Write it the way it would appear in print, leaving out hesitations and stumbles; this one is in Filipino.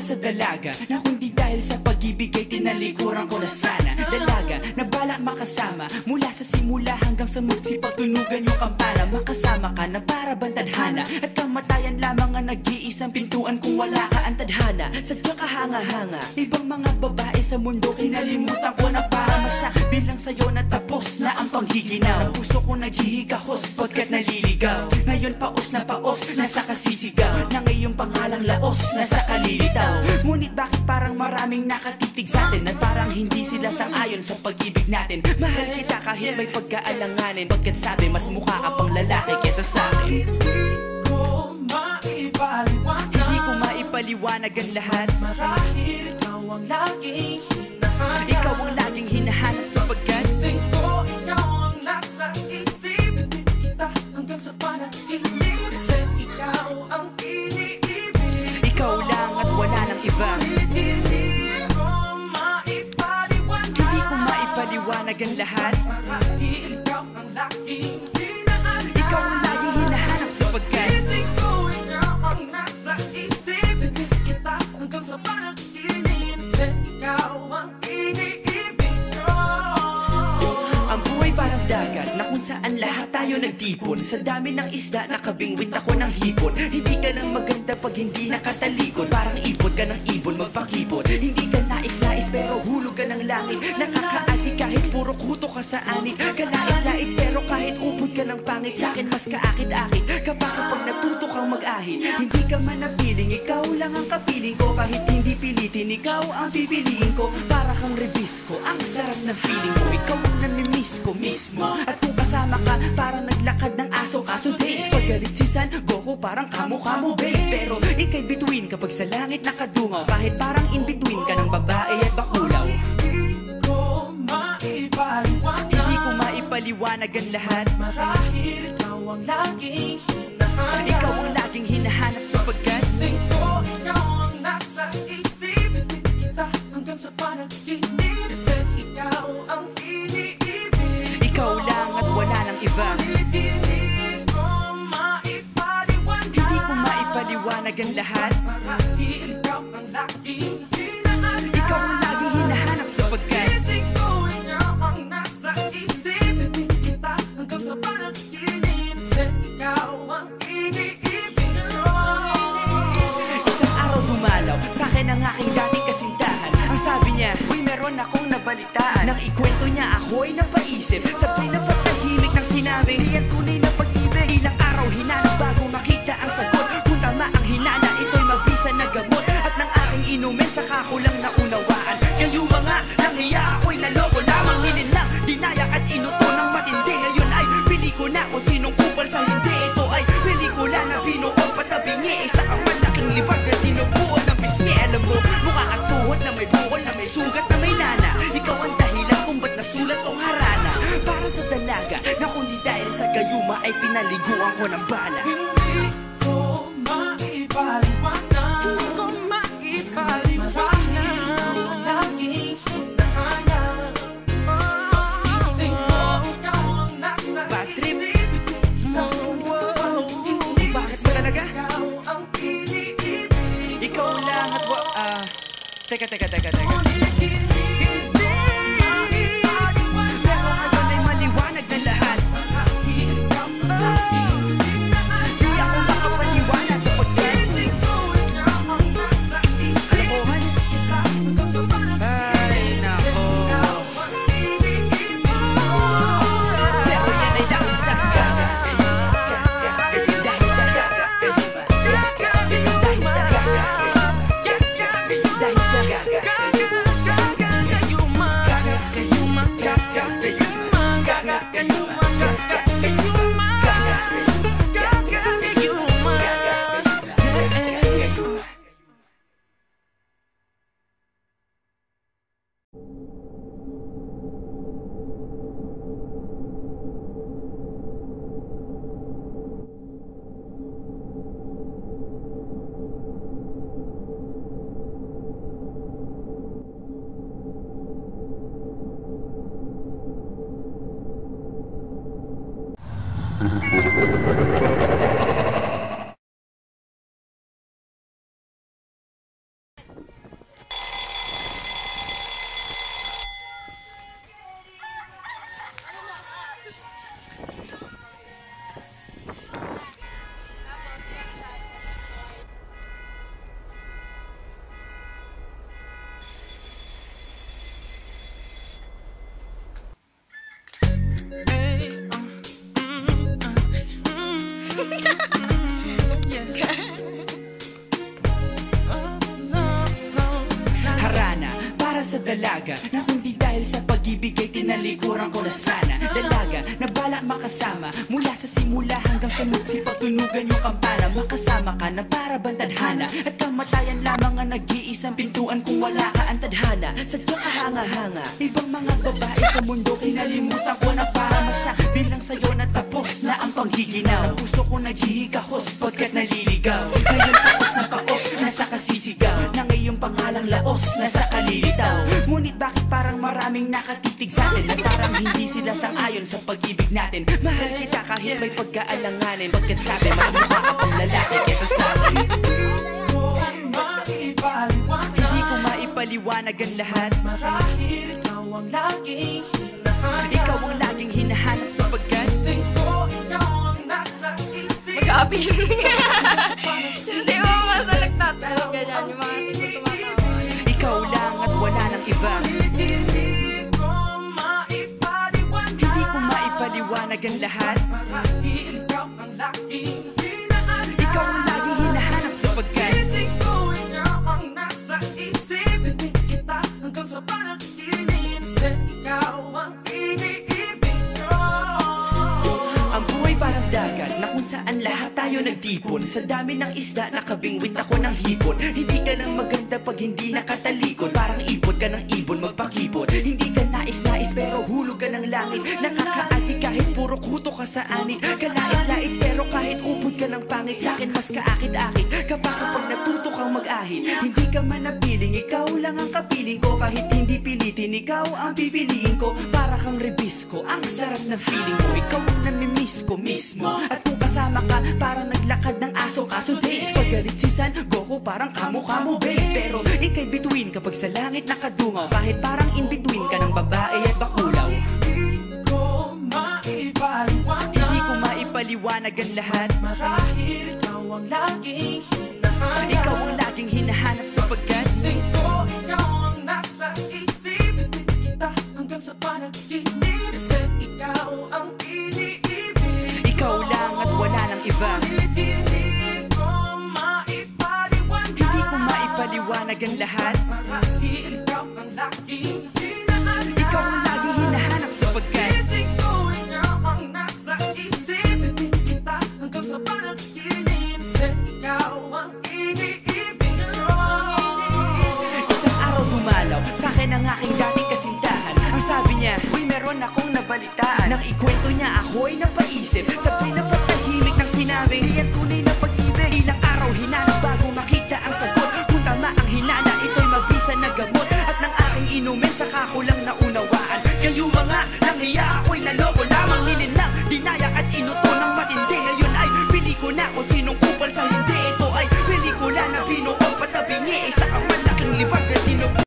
Sa dalaga na kundi dahil sa pag-ibig ay tinalikuran ko na sana. Dalaga na balak makasama mula sa simula hanggang sa magsipagtunugan yung kampana. Makasama ka na para bantadhana at kamatayan lamang ang nag-iisang pintuan kung wala ka ang tadhana. Sadyang kahanga-hanga ibang mga babae sa mundo kinalimutan ko na para masabi lang sa'yo na tapos na ang panghiginaw. Ang puso ko naghihikahos pagkat naliligaw. Ngayon paos na paos nasa kasisigaw na ngayong pangalang laos nasa kalilitaw. Ngunit bakit parang maraming nakatitig sa atin at parang hindi sila sang-ayon sa pag-ibig natin. Mahal kita kahit may pagkaalanganin, pagkat sabi mas mukha ka pang lalaki kesa sa akin. Hindi ko maipaliwanag ang lahat. Marahil ikaw ang laging hinahanap. Ikaw ang laging hinahanap sapagkat gising ko, ikaw ang nasa isip. Hindi kita hanggang sa panaginip. Kasi ikaw ang iniibig. ikaw lang at wala nang iba. Hindi ko maipaliwanag ang lahat. Marahil ikaw ang laging hinahanap. Ikaw ang laging hinahanap sapagkat gising ko, ikaw ang nasa isip. Hindi kita hanggang sa panaginip. Kasi ikaw ang iniibig ko. ang buhay parang dagat na kung saan lahat tayo nagtipon. Sa dami ng isda nakabingwit ako ng hipon. Hindi ka lang maganda pag hindi nakatalikod. Parang ipon ka ng ibon magpakipon. Hindi ka nais-nais pero hulog ka ng langit. Nakakaati kahit puro kuto ka sa anit. Kalait-lait pero kahit upod ka ng pangit. Sa'kin mas kaakit-akit kapag natuto kang mag-ahit. Hindi ka man napiling, ikaw lang ang kapiling ko. Kahit hindi pilitin, ikaw ang pipiliin ko. Para kang rebisco, ang sarap na feeling ko. Ikaw ang namimiss ko mismo. At kung kasama ka, parang naglakad ng aso. Kaso date, paggalit si San Goku, parang kamo-kamo babe. Pero ika'y bituin kapag sa langit nakadungaw. Kahit parang in-between ka ng babae at bakulaw. Hindi ko maipaliwanag ang lahat. Marahil ikaw ang laging hinahanap. Ikaw ang laging hinahanap sapagkat gising ko, ikaw ang nasa isip. Hindi kita hanggang sa panaginip. Kasi ikaw ang iniibig. ikaw lang at wala nang iba. Hindi ko maipaliwanag ang lahat. Marahil ikaw ang laging hinahanap. Ikaw ang laging hinahanap sapagkat gising ko, ikaw ang nasa isip. Hindi kita hanggang sa panaginip. Kasi ikaw ang iniibig ko. isang araw dumalaw sa'kin ang aking dating kasintahan. Ang sabi niya, uy meron akong nabalitaan. Nang ikwento niya ako'y napaisip. Sabay na patahimik ng sinabi, di yan tunay na pag-ibig. Ilang araw hinanap bago makita ang sagot. Kung tama ang hinana, ito'y mabisa na gamot. At ng aking inumin, saka ko lang naunawaan. Kayo mga nanghiya ako'y naloko lamang. Nilinlang, dinayak at inuto ng matindi. Ngayon ay pili ko na kung sinong kupal sa hindi. Ito ay pelikula na binuong patabingi. Isa kang malaking libag na tinubuan ng pisngi. Alam mo, mukha at tuhod na may bukol, na may sugat, na may nana. Ikaw ang dahilan kung ba't nasulat o harana. Para sa dalaga na kundi dahil sa gayuma ay pinaliguan ko ng bala. Hindi ko maipaliwanag. Hindi ko maipaliwanag. Ikaw ang laging hinahanap. Gising ko, ikaw ang nasa Bad trip. isip. Kita hanggang sa panaginip. Bakit ba talaga? Ikaw ang iniibig. Ikaw lang at Teka. Pero ngayon ay maliwanag na lahat. Marahil ikaw ang laging hinahanap. Di ako makapaniwala sa pagkat Gising ko, ikaw ang nasa isip. kalokohan. Kita hanggang sa panaginip. Ay nako. Ikaw ang iniibig ko. Pero yan ay dahil sa gaga. Dahil sa gaga. Dahil sa gaga. Dahil sa gaga. Harana para sa dalaga na kundi dahil sa pag-ibig ay tinalikuran ko na sana. Dalaga na balak makasama mula sa simula hanggang sa magsipag tunugan yung kampana. Makasama ka na para bang tadhana at kamatayan lamang ang nag-iisang pintuan kung wala ka ang tadhana. Sadyang kahanga-hanga ibang mga babae sa mundo kinalimutan ko na para masabi lang sa'yo na tapos na ang panghiginaw. Ang puso ko naghihikahos pagkat naliligaw. Ngayon tapos na paos, nasa kasisigaw na ngayong pangalang laos, nasa kalilitaw. Ngunit bakit parang maraming nakatitig sa atin na parang hindi sila sang-ayon sa pag-ibig natin. Mahal kita kahit may pagkaalanganin, pagkat sabi mas mukha ka pang lalaki kesa sa akin. Hindi ko maipaliwanag ang lahat. Marahil ikaw ang laging hinahanap. Ikaw ang laging hinahanap sapagkat Gising ko, ikaw ang nasa isip. Mag-aapil. Hindi mo masa nagtatanong ganyan yung mga tumatawa. ikaw lang at wala nang iba. Hindi ko maipaliwanag. Hindi ko maipaliwanag ang lahat. Marahil ikaw ang laging hinahanap. Ikaw ang laging hinahanap sapagkat Gising ko, ikaw ang nasa isip. Ibig kita hanggang sa panaginip. Kasi ikaw ang iniibig ko. ang buhay parang dagat na kung saan lahat tayo nagtipon. Sa dami ng isda nakabingwit ako ng hipon. Hindi ka nang maganda pag hindi nakatalikod. Parang ipon ka ng ibon magpakipot. Hindi ka nais-nais pero hulog ka ng langit. Nakakaati kahit puro kuto ka sa anit. Kalait-lait pero kahit upod ka ng pangit. Sa'kin mas kaakit-akit kapag natuto kang mag-ahit. Hindi ka man napiling, ikaw lang ang kapiling ko. Kahit hindi pilitin, ikaw ang pipiliin ko. Para kang rebisco, ang sarap ng feeling ko. Ikaw ang namimiss ko mismo. At kung kasama ka, parang naglakad ng aso. Kaso date, paggalit si San Goku, parang kamo-kamo babe. Pero ikay between kapag sa langit nakadungaw. Kahit parang in between ka ng babae at bakulaw. Hindi ko maipaliwanag. Hindi ko maipaliwanag ang lahat. Marahil ikaw ang laging hinahanap. Ikaw ang laging hinahanap sapagkat Gising ko, ikaw ang nasa isip. Ibig kita hanggang sa panaginip. Kasi ikaw ang iniibig. ikaw lang at wala nang iba. Hindi ko maipaliwanag. Hindi ko maipaliwanag ang lahat. Marahil ikaw ang laging hinahanap. Ikaw ang laging hinahanap sapagkat Gising ko, ikaw ang nasa isip. Ibig kita hanggang sa panaginip. Kasi ikaw ang iniibig ko. isang araw dumalaw sa'kin ang aking dating kasintahan. Ang sabi niya, uy meron akong nabalitaan. Nang ikwento niya ako'y napaisip. Sabay na patahimik ng sinabing di yan tunay na pag-ibig. Ilang araw hinanap bago makita ang sagot. Kung tama ang hinana, ito'y mabisa na gamot. At nang aking inumin, saka ko lang naunawaan. Kayo mga nanghiya ako'y naloko lamang. Nilinang, dinayak at inuto ng matindi. Ngayon ay pili ko na kung sinong